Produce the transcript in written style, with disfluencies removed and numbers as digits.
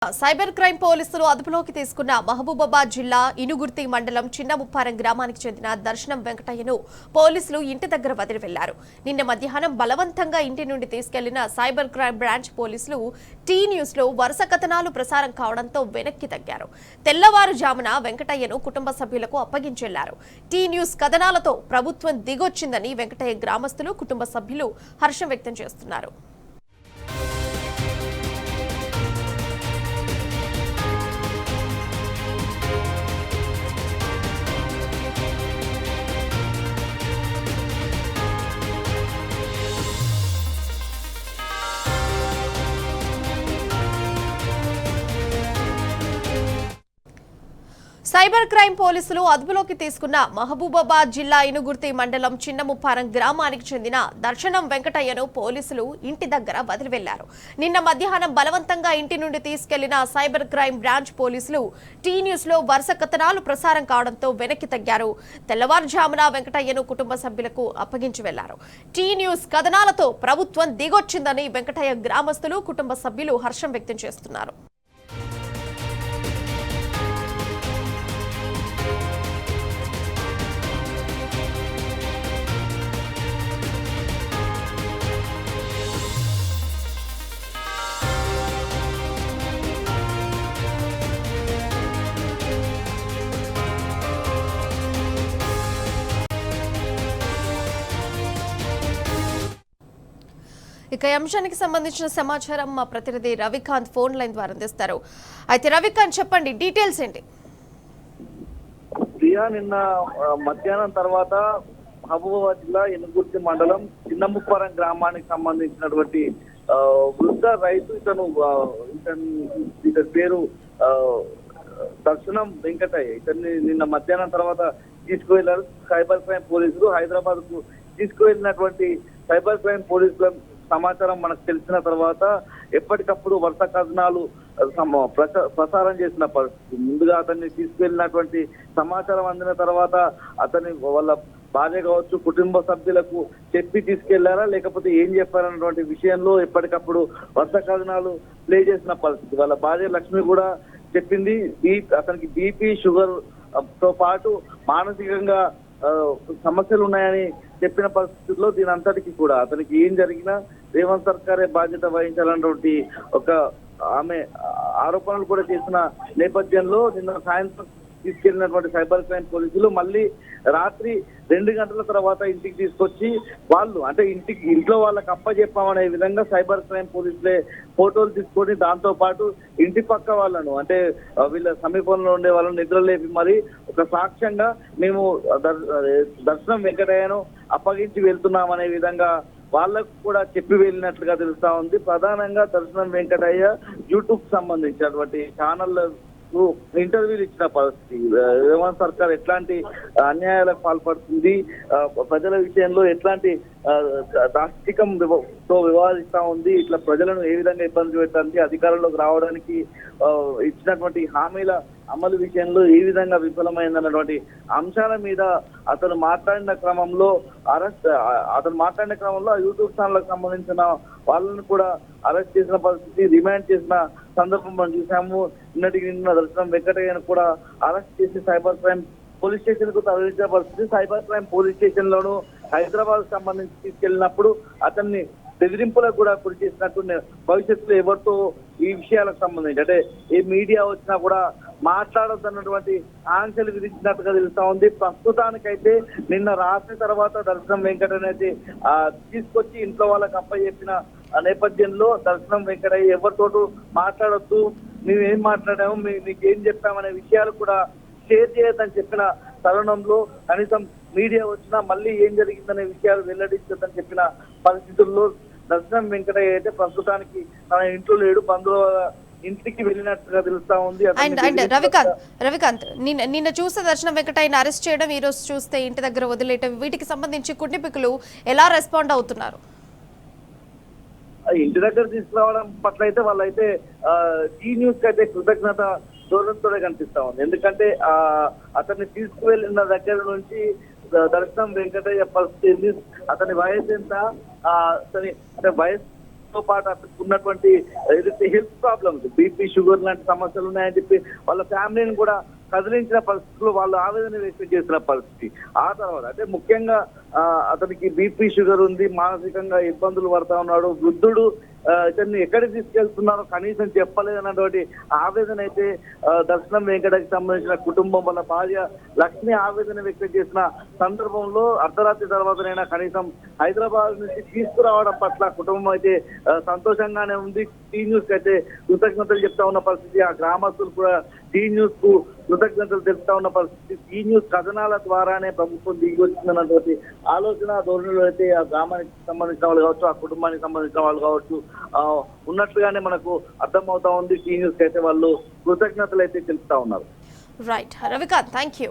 Cyber crime పోలీసులు అదుపులోకి తీసుకున్న మహబూబాబాద్ జిల్లా ఇనుగుర్తి మండలం చిన్నముప్పారం గ్రామానికి చెందిన దర్శనం వెంకటయ్యను పోలీసులు ఇంటి దగ్గర వదిలి వెళ్లారు. నిన్న మధ్యాహ్నం బలవంతంగా ఇంటి నుండి తీసుకెళ్లిన సైబర్ క్రైమ్ బ్రాంచ్ పోలీసులు టీ న్యూస్ లో వరుస కథనాలు ప్రసారం కావడంతో వెనక్కి తగ్గారు. తెల్లవారుజామున వెంకటయ్యను కుటుంబ సభ్యులకు అప్పగించెళ్లారు. టీ న్యూస్ కథనాలతో ప్రభుత్వం దిగొచ్చిందని వెంకటయ్య గ్రామస్తులు, కుటుంబ సభ్యులు హర్షం వ్యక్తం చేస్తున్నారు. సైబర్ క్రైమ్ పోలీసులు అదుపులోకి తీసుకున్న మహబూబాబాద్ జిల్లా ఇనుగుర్తి మండలం చిన్నముప్పారం గ్రామానికి చెందిన దర్శనం వెంకటయ్యను పోలీసులు ఇంటి దగ్గర వదిలి వెళ్లారు. నిన్న మధ్యాహ్నం బలవంతంగా ఇంటి నుండి తీసుకెళ్లిన సైబర్ క్రైమ్ బ్రాంచ్ పోలీసులు టీ న్యూస్ లో వరుస కథనాలు ప్రసారం కావడంతో వెనక్కి తగ్గారు. తెల్లవారుజామున వెంకటయ్యను కుటుంబ సభ్యులకు అప్పగించి వెళ్లారు. టీ న్యూస్ కథనాలతో ప్రభుత్వం దిగొచ్చిందని వెంకటయ్య గ్రామస్తులు, కుటుంబ సభ్యులు హర్షం వ్యక్తం చేస్తున్నారు. ఇక అంశానికి సంబంధించిన సమాచారం మా ప్రతినిధి రవికాంత్ ఫోన్ లైన్ ద్వారా అందిస్తారు. అయితే రవికాంత్, చెప్పండి, డీటెయిల్స్ ఏంటి? నిన్న మధ్యాహ్నం తర్వాత మహబూబాబాద్ జిల్లా ఎనుగుర్తి మండలం చిన్నముప్పారం గ్రామానికి సంబంధించినటువంటి వృద్ధ రైతు ఇతని పేరు దర్శనం వెంకటయ్య. ఇతన్ని నిన్న మధ్యాహ్నం తర్వాత తీసుకువెళ్లారు సైబర్ క్రైమ్ పోలీసులు. హైదరాబాద్ కు తీసుకువెళ్ళినటువంటి సైబర్ క్రైమ్ పోలీసుల సమాచారం మనకు తెలిసిన తర్వాత ఎప్పటికప్పుడు వరుస కథనాలు ప్రసారం చేసిన పరిస్థితి. ముందుగా అతన్ని తీసుకెళ్లినటువంటి సమాచారం అందిన తర్వాత అతని వాళ్ళ భార్య కావచ్చు, కుటుంబ సభ్యులకు చెప్పి తీసుకెళ్లారా లేకపోతే ఏం చెప్పారన్నటువంటి విషయంలో ఎప్పటికప్పుడు వరుస కథనాలు ప్లే చేసిన పరిస్థితి. వాళ్ళ భార్య లక్ష్మి కూడా చెప్పింది అతనికి బీపీ, షుగర్ తో పాటు మానసికంగా సమస్యలు ఉన్నాయని చెప్పిన పరిస్థితుల్లో దీని అంతటికి కూడా అతనికి ఏం జరిగినా రేవంత్ సర్కారే బాధ్యత వహించాలన్నటువంటి ఒక ఆమె ఆరోపణలు కూడా చేసిన నేపథ్యంలో నిన్న సాయంత్రం తీసుకెళ్లినటువంటి సైబర్ క్రైమ్ పోలీసులు మళ్ళీ రాత్రి 2 గంటల తర్వాత ఇంటికి తీసుకొచ్చి వాళ్ళు అంటే ఇంట్లో వాళ్ళకి అప్పచెప్పామనే విధంగా సైబర్ క్రైమ్ పోలీసులే ఫోటోలు తీసుకొని దాంతో పాటు ఇంటి పక్క వాళ్ళను అంటే వీళ్ళ సమీపంలో ఉండే వాళ్ళను నిద్రలేపి మరి ఒక సాక్ష్యంగా మేము దర్శనం వెంకటయ్యను అప్పగించి వెళ్తున్నామనే విధంగా వాళ్ళకు కూడా చెప్పి వెళ్ళినట్లుగా తెలుస్తా ఉంది. ప్రధానంగా దర్శనం వెంకటయ్య యూట్యూబ్ సంబంధించినటువంటి ఛానల్ ఇంటర్వ్యూలు ఇచ్చిన పరిస్థితి. రేవంత్ సర్కార్ ఎట్లాంటి అన్యాయాలకు పాల్పడుతుంది, ప్రజల విషయంలో ఎట్లాంటి దాష్టికంతో వివాదిస్తా ఉంది, ఇట్లా ప్రజలను ఏ విధంగా ఇబ్బంది పెట్టడానికి అధికారంలోకి రావడానికి ఇచ్చినటువంటి హామీల అమలు విషయంలో ఏ విధంగా విఫలమైందన్నటువంటి అంశాల మీద అతను మాట్లాడిన క్రమంలో యూట్యూబ్ ఛానల్కి సంబంధించిన వాళ్ళని కూడా అరెస్ట్ చేసిన పరిస్థితి, రిమాండ్ చేసిన సందర్భం మనం చూసాము. నిన్న దర్శనం వెంకటయ్యను కూడా అరెస్ట్ చేసి సైబర్ క్రైమ్ పోలీస్ స్టేషన్ కు తరలించిన పరిస్థితి. సైబర్ క్రైమ్ పోలీస్ స్టేషన్ లోను హైదరాబాద్ సంబంధించి తీసుకెళ్లినప్పుడు అతన్ని బెదిరింపులకు కూడా గురి చేసినట్టు భవిష్యత్తులో ఎవరితో ఈ విషయాలకు సంబంధించి అంటే ఏ మీడియా వచ్చినా కూడా మాట్లాడొద్దన్నటువంటి ఆంక్షలు విధించినట్టుగా తెలుస్తా ఉంది. ప్రస్తుతానికైతే నిన్న రాత్రి తర్వాత దర్శనం వెంకటయ్య అయితే తీసుకొచ్చి ఇంట్లో వాళ్ళకి అప్పచెప్పిన నేపథ్యంలో దర్శనం వెంకటయ్య ఎవరితోటూ మాట్లాడొద్దు, మేము ఏం మాట్లాడాము, మీకు ఏం చెప్పామనే విషయాలు కూడా షేర్ చేయొద్దని చెప్పిన తరుణంలో కనీసం మీడియా వచ్చినా మళ్ళీ ఏం జరిగిందనే విషయాలు వెల్లడించొద్దని చెప్పిన పరిస్థితుల్లో దర్శనం వెంకటయ్య అయితే ప్రస్తుతానికి తన ఇంట్లో లేడు, బంధువుల ఇంటికి వెళ్ళినట్టుగా తెలుస్తా ఉంది. రవికాంత్, నిన్న చూస్తే దర్శనం వెంకటయ్యని అరెస్ట్ చేయడం, ఈ రోజు చూస్తే ఇంటి దగ్గర వదిలేయడం, వీటికి సంబంధించి కుటుంబీకులు ఎలా రెస్పాండ్ అవుతున్నారు? ఇంటి దగ్గర తీసుకురావడం పట్ల అయితే వాళ్ళైతే టీ న్యూస్ కి అయితే కృతజ్ఞత ధోరణితోనే కనిపిస్తా ఉంది. ఎందుకంటే అతన్ని తీసుకువెళ్ళిన దగ్గర నుంచి దర్శనం వెంకటయ్య పరిస్థితి, అతని వయసు ఎంత, అతని అంటే వయసు తో పాటు అతనికి ఉన్నటువంటి ఏదైతే హెల్త్ ప్రాబ్లమ్స్ బీపీ షుగర్ లాంటి సమస్యలు ఉన్నాయని చెప్పి వాళ్ళ ఫ్యామిలీని కూడా కదిలించిన పరిస్థితుల్లో వాళ్ళు ఆవేదన వ్యక్తం చేసిన పరిస్థితి. ఆ తర్వాత అంటే ముఖ్యంగా అతనికి బీపీ షుగర్ ఉంది, మానసికంగా ఇబ్బందులు పడతా ఉన్నాడు, వృద్ధుడు, ఇతన్ని ఎక్కడికి తీసుకెళ్తున్నారో కనీసం చెప్పలేదన్నటువంటి ఆవేదన అయితే దర్శనం వెంకటకి సంబంధించిన కుటుంబం వాళ్ళ భార్య లక్ష్మి ఆవేదన వ్యక్తం చేసిన సందర్భంలో అర్ధరాత్రి తర్వాతనైనా కనీసం హైదరాబాద్ నుంచి తీసుకురావడం పట్ల కుటుంబం అయితే సంతోషంగానే ఉంది. టీ న్యూస్ కి అయితే కృతజ్ఞతలు చెప్తా ఉన్న పరిస్థితి. ఆ గ్రామస్తులు కూడా టీ న్యూస్ కు కృతజ్ఞతలు తెలుపుతా ఉన్న పరిస్థితి. టీ న్యూస్ కథనాల ద్వారానే ప్రభుత్వం దిగి వచ్చిందన్నటువంటి ఆలోచన ధోరణిలో అయితే ఆ గ్రామానికి సంబంధించిన వాళ్ళు కావచ్చు, ఆ కుటుంబానికి సంబంధించిన వాళ్ళు కావచ్చు ఉన్నట్లుగానే మనకు అర్థమవుతా ఉంది. టీ న్యూస్ కి అయితే వాళ్ళు కృతజ్ఞతలు అయితే తెలుపుతా ఉన్నారు. Right Ravikant, thank you.